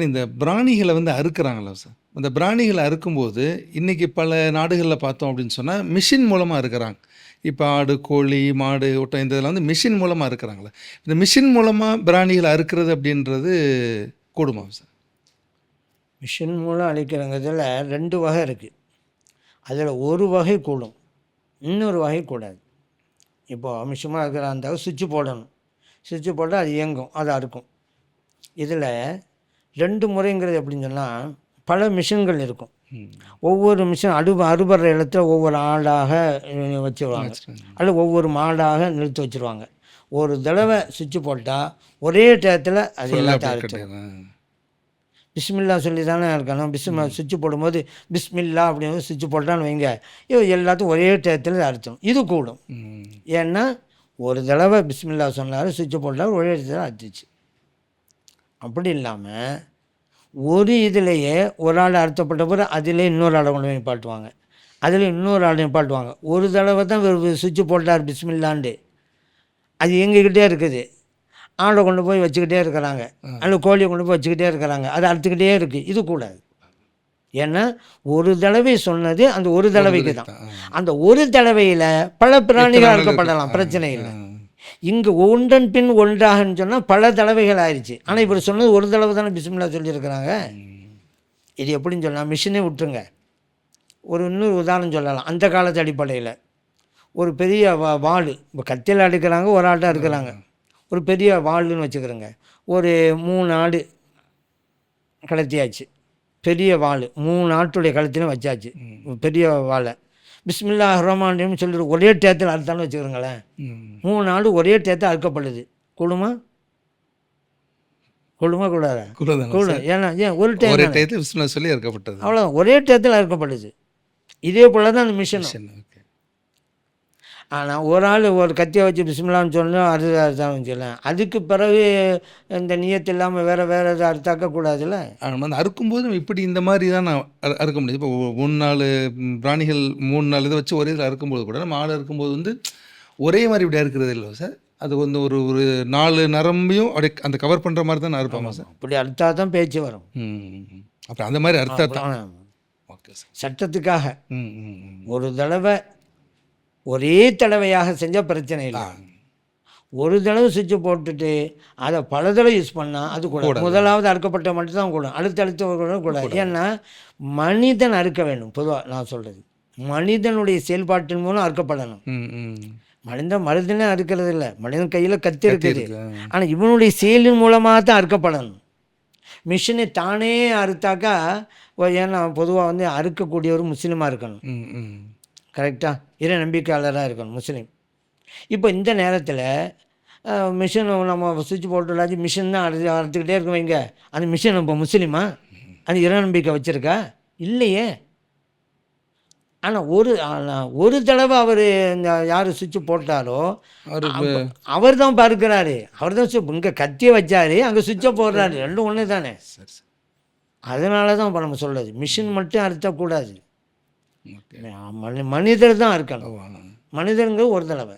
இந்த பிராணிகளை வந்து அறுக்குறாங்களா சார்? அந்த பிராணிகளை அறுக்கும்போது இன்றைக்கி பல நாடுகளில் பார்த்தோம் அப்படின்னு சொன்னால் மிஷின் மூலமாக அறுக்குறாங்க. இப்போ ஆடு, கோழி, மாடு, ஒட்டகம் இந்த இதெல்லாம் வந்து மிஷின் மூலமாக அறுக்குறாங்களே. இந்த மிஷின் மூலமாக பிராணிகளை அறுக்கிறது அப்படின்றது கூடுமா சார்? மிஷின் மூலம் அழிக்கிறங்கிறதுல 2 வகை இருக்குது. அதில் ஒரு வகை கூடும், இன்னொரு வகை கூடாது. இப்போது மிஷினாக இருக்கிற அந்த சுவிட்சு போடணும், சுவிட்சு போட்டால் அது இயங்கும், அது அறுக்கும். இதில் 2 முறைங்கிறது எப்படின்னு சொன்னால், பல மிஷின்கள் இருக்கும். ஒவ்வொரு மிஷின் அறுபடுற இடத்துல ஒவ்வொரு ஆடாக வச்சுருவாங்க, அல்லது ஒவ்வொரு மாடாக நிறுத்தி வச்சுருவாங்க. ஒரு தடவை சுவிட்சு போட்டால் ஒரே டயத்தில் அது எல்லாத்தையும் அறுத்துடும். பிஸ்மில்லா சொல்லி தானே இருக்கணும். சுவிட்சு போடும்போது பிஸ்மில்லா அப்படின்னு சுவிட்சு போட்டான்னு வைங்க, எல்லாத்தையும் ஒரே டயத்தில் அறுத்தணும். இது கூடும். ஏன்னா ஒரு தடவை பிஸ்மில்லா சொன்னார், சுவிட்சு போட்டால் ஒரே இடத்துல அறுத்துச்சு. அப்படி இல்லாமல் ஒரு இதிலேயே ஒரு ஆள் அறுத்தப்பட்ட பிறகு அதிலே இன்னொரு ஆளை கொண்டு போய் நிப்பாட்டுவாங்க, அதில் இன்னொரு ஆளை நிப்பாட்டுவாங்க. ஒரு தடவை தான் சுவிட்சு போட்டார் பிஸ்மில்லாண்டு, அது எங்ககிட்டே இருக்குது. ஆடை கொண்டு போய் வச்சுக்கிட்டே இருக்கிறாங்க, அல்லது கோழியை கொண்டு போய் வச்சுக்கிட்டே இருக்கிறாங்க, அது அறுத்துக்கிட்டே இருக்குது. இது கூடாது. ஏன்னா ஒரு தடவை சொன்னது அந்த ஒரு தடவைக்கு தான். அந்த ஒரு தடவையில் பல பிராணிகள் அறுக்கப்படலாம், பிரச்சனை இல்லை. இங்கே ஒன்றன் பின் ஒன்றாகன்னு சொன்னால் பல தடவைகள் ஆயிடுச்சு. ஆனால் இவர் சொன்னது ஒரு தடவை தானே பிஸ்மில்லா சொல்லியிருக்கிறாங்க. இது எப்படின்னு சொன்னால், மிஷினே விட்டுருங்க. இன்னொரு உதாரணம் சொல்லலாம். அந்த காலத்து அடிப்படையில் ஒரு பெரிய வாள், இப்போ கத்தியில் அடுக்கிறாங்க, ஒரு ஆட்டாக இருக்கிறாங்க, ஒரு பெரிய வாள்னு வச்சுக்கிறோங்க. ஒரு 3 ஆடு கலத்தியாச்சு, பெரிய வாள் 3 ஆட்டுடைய கழுத்திலும் வச்சாச்சு, பெரிய வாழை. பிஸ்மில்லா ரஹ்மான் சொல்லிட்டு ஒரே டயத்தில் அறுத்தாலும் வச்சுக்கிறோங்களேன், 3 ஆடு ஒரே டயத்தில் அறுக்கப்படுது. கூடுமா கூடாதா? கூடும். ஏன் ஒரு டயத்தில் சொல்லி அறுக்கப்பட்டது, அவ்வளோ ஒரே டயத்தில் அறுக்கப்படுது. இதே போல் தான் அந்த மிஷின். ஆனால் ஒரு ஆள் ஒரு கத்தியை வச்சு பிஸ்மில்லான்னு சொன்னால் அறுதான் வச்சுக்கலாம். அதுக்கு பிறகு இந்த நியத்து இல்லாமல் வேறு எதாவது அறுத்தாக்கக்கூடாதுல்ல. ஆனால் அறுக்கும்போது இப்படி இந்த மாதிரி தான் நான் அறுக்க முடியுது. இப்போ 3-4 பிராணிகள் 3-4 இதை வச்சு ஒரே இதில் அறுக்கும்போது கூட நம்ம ஆடு அறுக்கும்போது வந்து ஒரே மாதிரி இப்படி அறுக்கிறது இல்லை சார். அது வந்து ஒரு 4 நரம்பையும் அப்படியே அந்த கவர் பண்ணுற மாதிரி தான் நான் அறுப்பாமா சார்? அப்படி அறுத்தா தான் பேச்சு வரும். அப்புறம் அந்த மாதிரி அறுத்தா தான் ஓகே சார். சட்டத்துக்காக ஒரு தடவை ஒரே தடவையாக செஞ்சால் பிரச்சனை இல்லை. ஒரு தடவை சுவிட்சு போட்டுட்டு அதை பல தடவை யூஸ் பண்ணால் அது கூட. முதலாவது அறுக்கப்பட்ட மட்டும்தான் கூடும், அடுத்தடுத்து கூடாது. ஏன்னா மனிதன் அறுக்க வேண்டும். பொதுவாக நான் சொல்கிறது, மனிதனுடைய செயல்பாட்டின் மூலம் அறுக்கப்படணும். மனிதனே அறுக்கிறது இல்லை, மனிதன் கையில் கத்தி இருக்குது, ஆனால் இவனுடைய செயலின் மூலமாக தான் அறுக்கப்படணும். மிஷினை தானே அறுத்தாக்கா, ஏன்னா பொதுவாக வந்து அறுக்கக்கூடியவர் முஸ்லீமாக இருக்கணும், கரெக்டாக இறை நம்பிக்கையாளராக இருக்கணும், முஸ்லீம். இப்போ இந்த நேரத்தில் மிஷின் நம்ம சுவிட்ச் போட்டுள்ளாச்சு, மிஷின் தான் அறுத்துக்கிட்டே இருக்கும் வைங்க, அந்த மிஷின் இப்போ முஸ்லீமா? அது இறை நம்பிக்கை வச்சுருக்கா? இல்லையே. ஆனால் ஒரு தடவை அவர் யார் சுவிட்சு போட்டாரோ அவர் தான் பார்க்கிறாரு, அவர் தான் இங்கே கத்தியை வச்சாரு, அங்கே சுவிட்சை போடுறாரு, ரெண்டும் ஒன்று தானே. அதனால தான் இப்போ நம்ம சொல்கிறது, மிஷின் மட்டும் அறுத்தக்கூடாது, மனிதர் தான் இருக்கணும். மனிதருங்கிறது ஒரு தடவை.